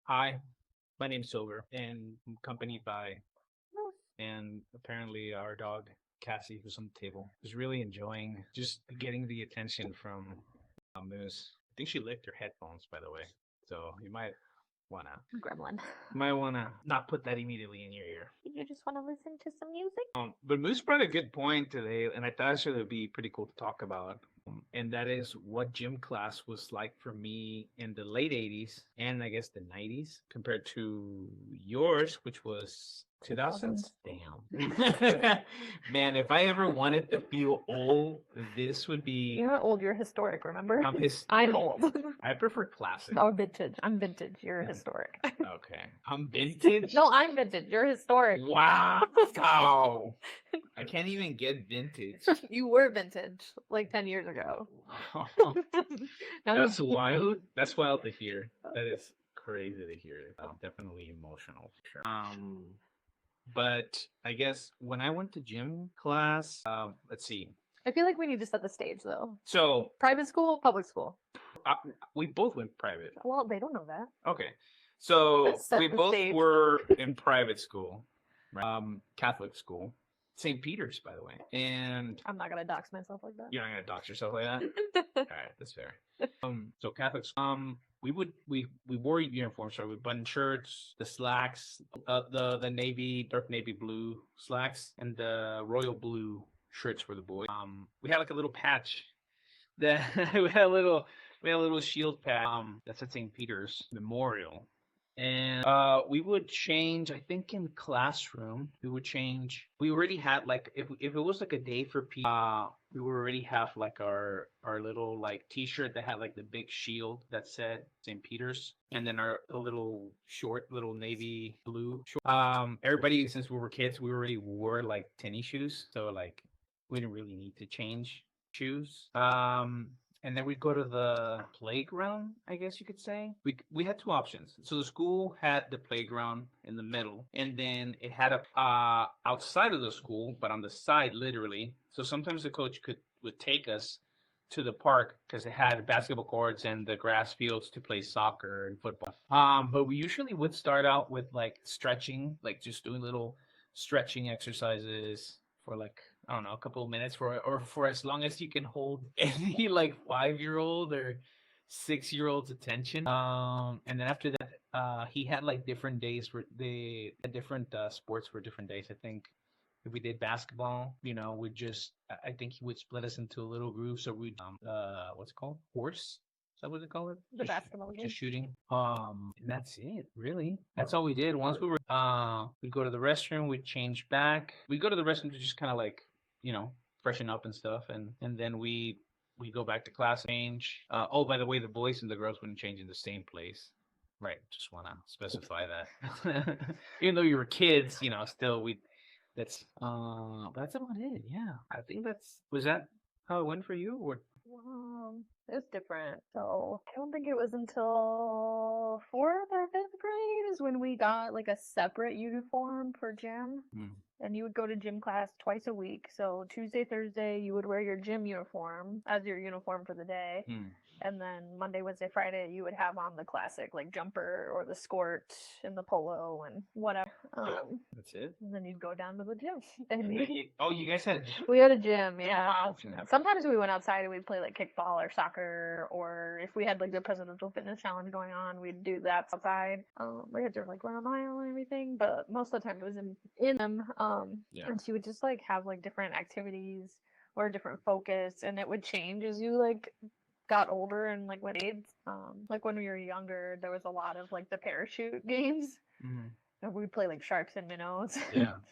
Hi, my name's Silver, and I'm accompanied by, and apparently our dog Cassie, who's on the table, is really enjoying just getting the attention from Moose. I think she licked her headphones, by the way, so wanna Gremlin. you might wanna not put that immediately in your ear. You just want to listen to some music? But Moose brought a good point today, and I thought it would be pretty cool to talk about. And that is what gym class was like for me in the late 80s and I guess the 90s compared to yours, which was 2000s. 2000s. Damn. Man, if I ever wanted to feel old, this would be. You're not old, you're historic, remember? His. I'm old. I prefer classic. No, vintage. I'm vintage. You're Yeah. historic. Okay. I'm vintage? No, I'm vintage. You're historic. Wow. I can't even get vintage. You were vintage like 10 years ago. Now That's wild. That's wild to hear. That is crazy to hear. Definitely emotional for sure. But I guess when I went to gym class, let's see. I feel like we need to set the stage though. So Private school, public school. we both went private. Well, they don't know that. Okay. So Let's set we the both stage. were in private school, Catholic school, St. Peter's, by the way. And I'm not gonna dox myself like that. you're not gonna dox yourself like that. All right, that's fair. So Catholics, we wore uniforms, so we button shirts, the slacks, the dark navy blue slacks, and the royal blue shirts for the boys. We had like a little patch that we had a little shield patch. That's at St. Peter's Memorial. And we would change. I think in classroom we would change. We already had like if it was like a day for P, we would already have like our little like T-shirt that had like the big shield that said St. Peter's, and then our little short little navy blue. Everybody, since we were kids, we already wore like tennis shoes, so like we didn't really need to change shoes. And then we'd go to the playground, I guess you could say. We had two options. So the school had the playground in the middle, and then it had a outside of the school, but on the side, literally. So sometimes the coach would take us to the park because it had basketball courts and the grass fields to play soccer and football. But we usually would start out with like stretching, like just doing little stretching exercises for like I don't know, a couple of minutes for as long as you can hold any like 5-year-old or 6-year-old's attention. And then after that, he had like different days for the different sports for different days. I think if we did basketball, we just I think he would split us into a little group. So we what's it called? Horse? Is that what they call it? The basketball game. Just shooting. And that's it, really. That's all we did. Once we were we'd go to the restroom, we'd change back. We'd go to the restroom to just kinda like, freshen up and stuff and then we go back to class change. Oh, by the way, the boys and the girls wouldn't change in the same place. Right. Just wanna specify that. Even though you were kids, still that's about it, yeah. I think was that how it went for you or It was different. So I don't think it was until 4th or 5th grade is when we got like a separate uniform for gym. And you would go to gym class twice a week. So Tuesday, Thursday, you would wear your gym uniform as your uniform for the day. And then Monday, Wednesday, Friday, you would have on the classic like jumper or the skort and the polo and whatever. That's it. And then you'd go down to the gym. And you guys had we had a gym, yeah. Sometimes we went outside and we'd play like kickball or soccer, or if we had like the presidential fitness challenge going on, we'd do that outside. We had to like run a mile and everything, but most of the time it was in them. And she would just like have like different activities or different focus, and it would change as you like got older and like went age. Like when we were younger, there was a lot of like the parachute games. And we'd play like sharks and minnows,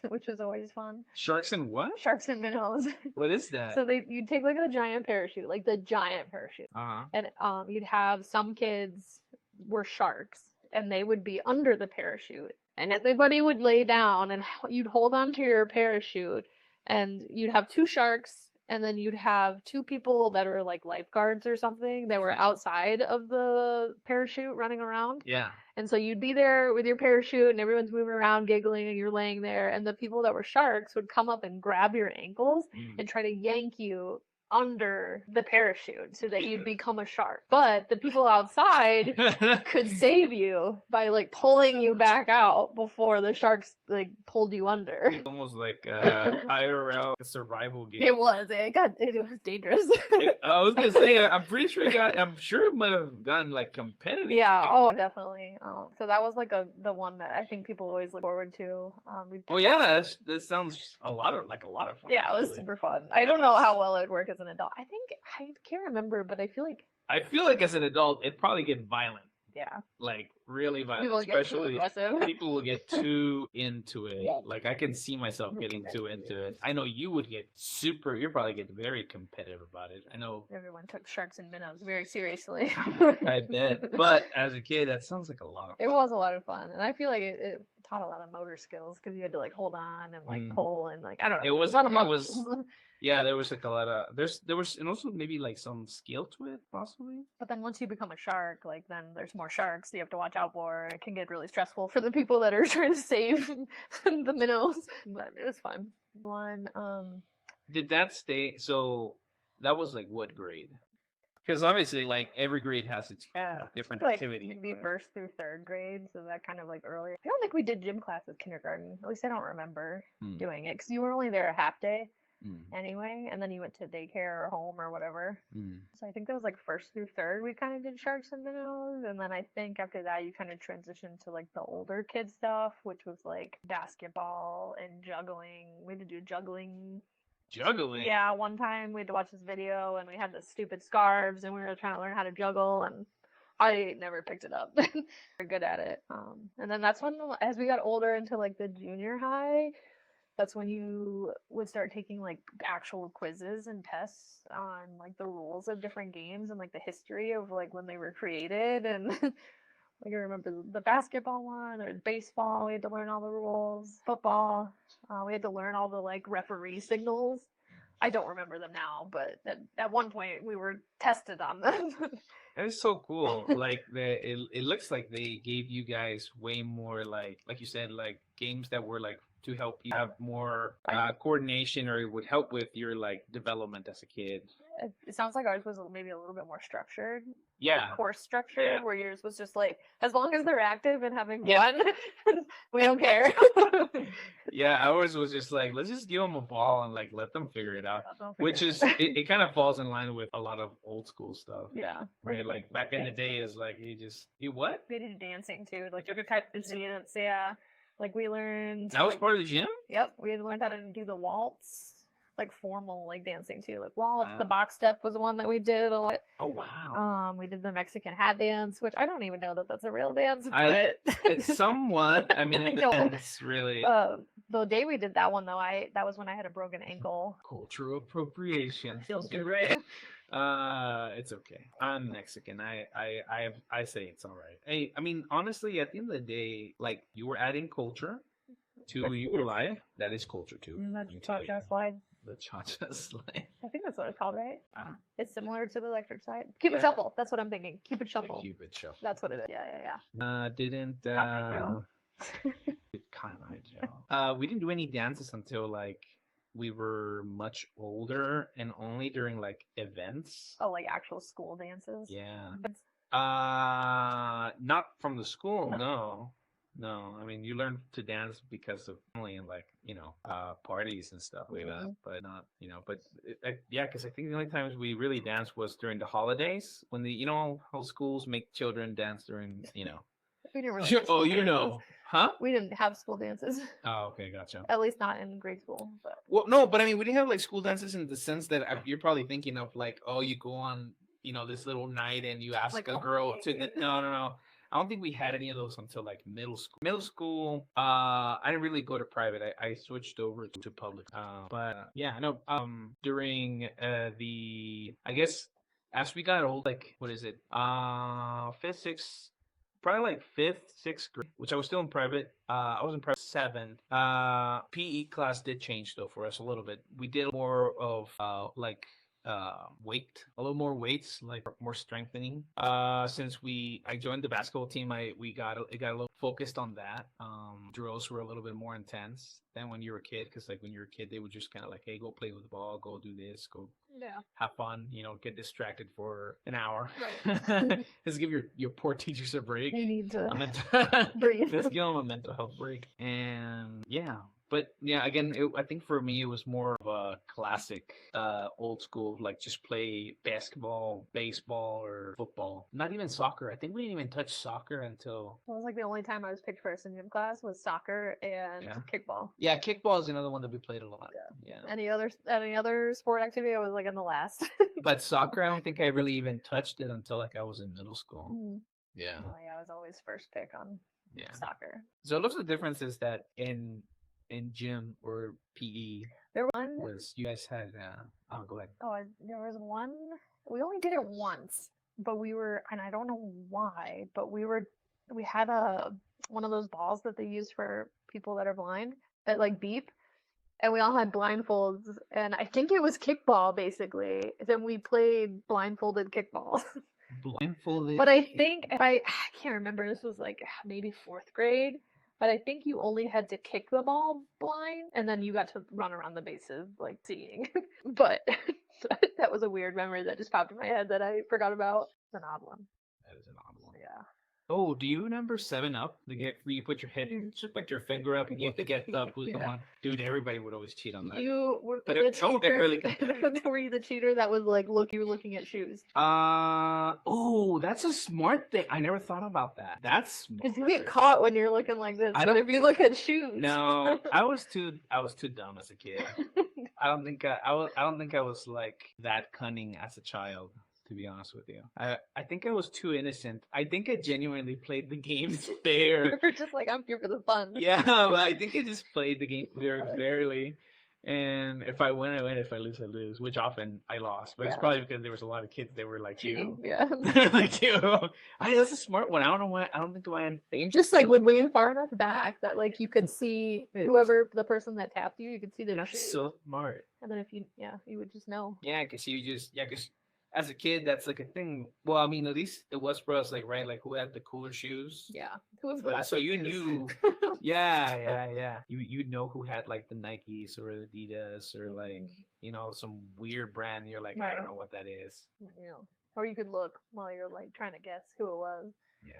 which was always fun. Sharks and what? Sharks and minnows. What is that? So you'd take like a giant parachute, like the giant parachute, and you'd have some kids were sharks, and they would be under the parachute, and everybody would lay down, and you'd hold on to your parachute, and you'd have two sharks. And then you'd have two people that are like lifeguards or something that were outside of the parachute running around. Yeah. And so you'd be there with your parachute and everyone's moving around, giggling, and you're laying there. And the people that were sharks would come up and grab your ankles and try to yank you under the parachute so that you'd become a shark. But the people outside could save you by like pulling you back out before the sharks like pulled you under. Almost like IRL survival game. It was. It was dangerous. I was gonna say, I'm pretty sure I'm sure it might have gotten like competitive. Yeah. Oh, definitely. So that was like the one that I think people always look forward to. Oh yeah, that sounds a lot of fun. Yeah, it was actually. super fun. I don't know how well it would work as an adult. I can't remember, but I feel like I feel like as an adult, it'd probably get violent, yeah, like really violent. people get too Especially aggressive. people will get too into it. Like I can see myself getting too into it. I know you would get super. You probably get very competitive about it. I know. Everyone took sharks and minnows very seriously. I bet. But as a kid, that sounds like a lot of It fun. was a lot of fun, and I feel like it taught a lot of motor skills because you had to like hold on and like pull and like I don't know. It was. a lot of It muscles. was. Yeah, there was like a lot of there was and also maybe like some skill to it, possibly. But then once you become a shark, like then there's more sharks you have to watch out for. It can get really stressful for the people that are trying to save the minnows. But it was fun. One, Did that stay? So that was like what grade? Because obviously, like every grade has its different like activity. maybe first through third grade, so that kind of like earlier. I don't think we did gym class with kindergarten. At least I don't remember doing it because you were only there a half day anyway, and then you went to daycare or home or whatever. So I think that was like first through third we kind of did sharks and minnows, and then I think after that you kind of transitioned to like the older kid stuff, which was like basketball and juggling. We had to do juggling. Juggling. Yeah, one time we had to watch this video and we had the stupid scarves and we were trying to learn how to juggle and I never picked it up. We're good at it. And then that's when as we got older into like the junior high, that's when you would start taking like actual quizzes and tests on like the rules of different games and like the history of like when they were created and like I remember the basketball one or baseball, we had to learn all the rules. Football, we had to learn all the like referee signals. I don't remember them now, but at one point we were tested on them. That is so cool. Like it looks like they gave you guys way more like you said, like games that were like to help you have more coordination, or it would help with your like development as a kid. It sounds like ours was maybe a little bit more structured. Yeah. Course structured, where yours was just like, as long as they're active and having fun, we don't care. Yeah, ours was just like, let's just give them a ball and like let them figure it out. Which is, it kind of falls in line with a lot of old school stuff. Yeah. Right? Like back in the day, is like you what? We did dancing too, like yoga type dance. Yeah. Like we learned. That was part of the gym? Yep. We had learned how to do the waltz. Like formal like dancing too, like waltz. The box step was the one that we did a lot. Oh wow! We did the Mexican hat dance, which I don't even know that that's a real dance. It's somewhat. I mean, it's really. The day we did that one though, that was when I had a broken ankle. Cultural appropriation. Feels good, right? It's okay. I'm Mexican. I say it's all right. Hey, I mean, honestly, at the end of the day, like you were adding culture to your life. That is culture too. The cha-cha slide. The cha-cha slide. I think that's what it's called, right? It's similar to the electric slide. Cupid shuffle. That's what I'm thinking. Cupid shuffle. Cupid shuffle. That's what it is. Yeah. Didn't we didn't do any dances until like we were much older and only during like events. Oh, like actual school dances? Yeah. Not from the school, no. No, I mean you learn to dance because of family and like parties and stuff like that, but not because I think the only times we really danced was during the holidays when how schools make children dance during We didn't really. Huh? We didn't have school dances. Oh, okay, gotcha. At least not in grade school. But. Well, no, but I mean we didn't have like school dances in the sense that you're probably thinking of like, oh, you go on this little night and you ask like, a girl to no. I don't think we had any of those until like middle school. Middle school, I didn't really go to private. I switched over to public. But yeah, no. During I guess as we got old, like what is it? Fifth, sixth, probably like fifth, sixth grade, which I was still in private. I was in private 7. PE class did change though for us a little bit. We did more of like weight, a little more weights, like more strengthening. Since I joined the basketball team, it got a little focused on that. Drills were a little bit more intense than when you were a kid, because like when you were a kid, they would just kind of like, hey, go play with the ball, go do this, go Yeah. have fun, get distracted for an hour. Right. Just give your poor teachers a break. They need to A mental, breathe. let's give them a mental health break. And yeah, but yeah, again, I think for me it was more of a classic, old school, like just play basketball, baseball, or football. Not even soccer. I think we didn't even touch soccer until. That was like the only time I was picked first in gym class was soccer and Yeah. kickball. Yeah, kickball is another one that we played a lot. Yeah. Any other sport activity, I was like in the last. But soccer, I don't think I really even touched it until like I was in middle school. Mm. Yeah. Oh, yeah, I was always first pick on soccer. So it looks the difference is that in gym or PE There was one. you guys had go ahead. Oh, there was one. We only did it once, but and I don't know why, but we had one of those balls that they use for people that are blind that like beep, and we all had blindfolds, and I think it was kickball basically. Then we played blindfolded kickball. Blindfolded. But I think I can't remember. This was like maybe fourth grade. But I think you only had to kick the ball blind, and then you got to run around the bases like seeing. But that was a weird memory that just popped in my head that I forgot about. It's an odd one. That is an odd one. Yeah. Oh, do you remember 7-Up? Where you put your head, just put your finger up, and you have to get the come on, dude. Everybody would always cheat on that. You were But the it don't really. were you the cheater that was like, you were looking at shoes? Oh, that's a smart thing. I never thought about that. That's smart. Because you get caught when you're looking like this. I But don't- if you look at shoes, No, I was too dumb as a kid. I don't think I was like that cunning as a child, to be honest with you. I think I was too innocent. I think I genuinely played the game fair. You're just like, I'm here for the fun. Yeah, but I think I just played the game very fairly. And if I win, I win. If I lose, I lose. Which often I lost. But it's probably because there was a lot of kids that were like you. Yeah. Like you. That's a smart one. I don't know why. I don't think why I'm Just like would lean far enough back that like you could see whoever the person that tapped you, you could see their That's shoes. so smart. And then if you would just know. Yeah, because as a kid, that's like a thing. Well, I mean, at least it was for us, like, right? Like, who had the cooler shoes? Yeah. So you knew. Yeah. You know who had like the Nikes or Adidas or like, some weird brand. You're like, I don't know what that is. Or you could look while you're like trying to guess who it was. Yeah.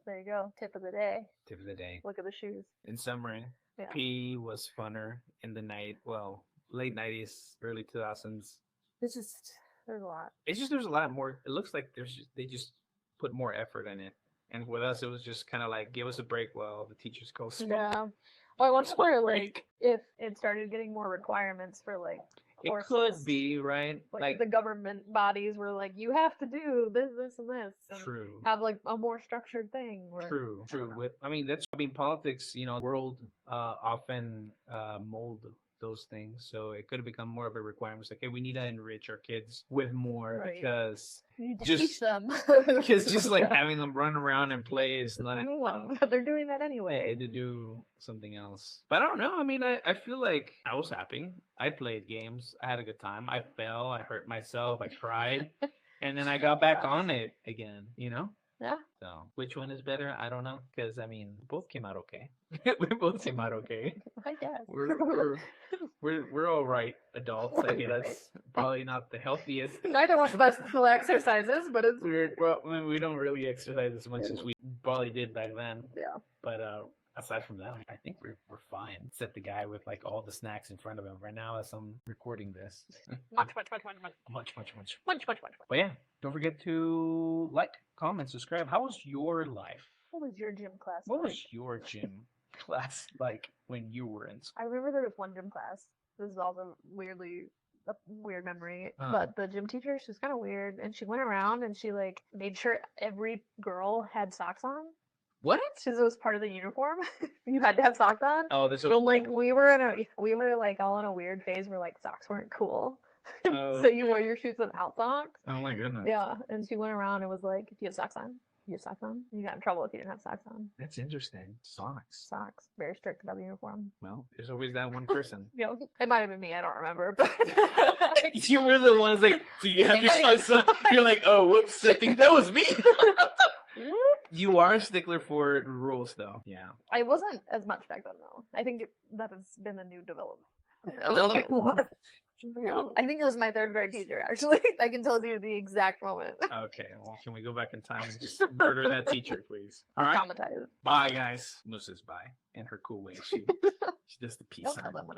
There you go. Tip of the day. Tip of the day. Look at the shoes. In summary, P was funner in the late 90s, early 2000s. There's a lot. There's a lot more. It looks like they just put more effort in it. And with us, it was just kind of like, give us a break while the teachers go. Yeah. Well, I wonder, like, if it started getting more requirements for, like, courses. It could be, right? Like the government bodies were like, you have to do this, this, and this. And True. have, like, a more structured thing. True. Politics, world often mold those things, so it could have become more of a requirement. It's like, hey, we need to enrich our kids with more, because you need to teach them. Because just like having them run around and play is not but they're doing that anyway. to do something else. But I don't know. I mean, I feel like I was happy. I played games. I had a good time. I fell. I hurt myself. I cried. And then I got back on it again, Yeah. So which one is better? I don't know, because I mean, both came out okay. We both came out okay. I guess. We're all right adults. I mean, that's probably not the healthiest. Neither one of us still exercises, but it's weird. Well, I mean, we don't really exercise as much as we probably did back then. Yeah. But aside from that, I think we're fine. Except the guy with like all the snacks in front of him right now as I'm recording this. Much. But yeah, don't forget to like, comment, subscribe. How was your life? What was your gym class? What was your gym class like when you were in school? I remember there was one gym class. This is also a weird memory, but the gym teacher, she was kind of weird, and she went around and she like made sure every girl had socks on. What? Because it was part of the uniform. You had to have socks on. Oh, this was... So like we were like all in a weird phase where like socks weren't cool. So you wore your shoes without socks. Oh my goodness. Yeah, and she went around and was like, "Do you have socks on?" Your socks on? You got in trouble if you didn't have socks on. That's interesting. Socks. Socks. Very strict about the uniform. Well, there's always that one person. Yeah, it might have been me. I don't remember. But You were the ones like, so you have your socks on. You're like, oh, whoops, I think that was me. You are a stickler for rules, though. Yeah. I wasn't as much back then, though. I think that has been a new development. What? I think it was my third grade teacher, actually. I can tell you the exact moment. Okay, well, can we go back in time and just murder that teacher, please? All right. Traumatized. Bye, guys. Moose is bye. In her cool way. She does the peace Don't sign. tell them when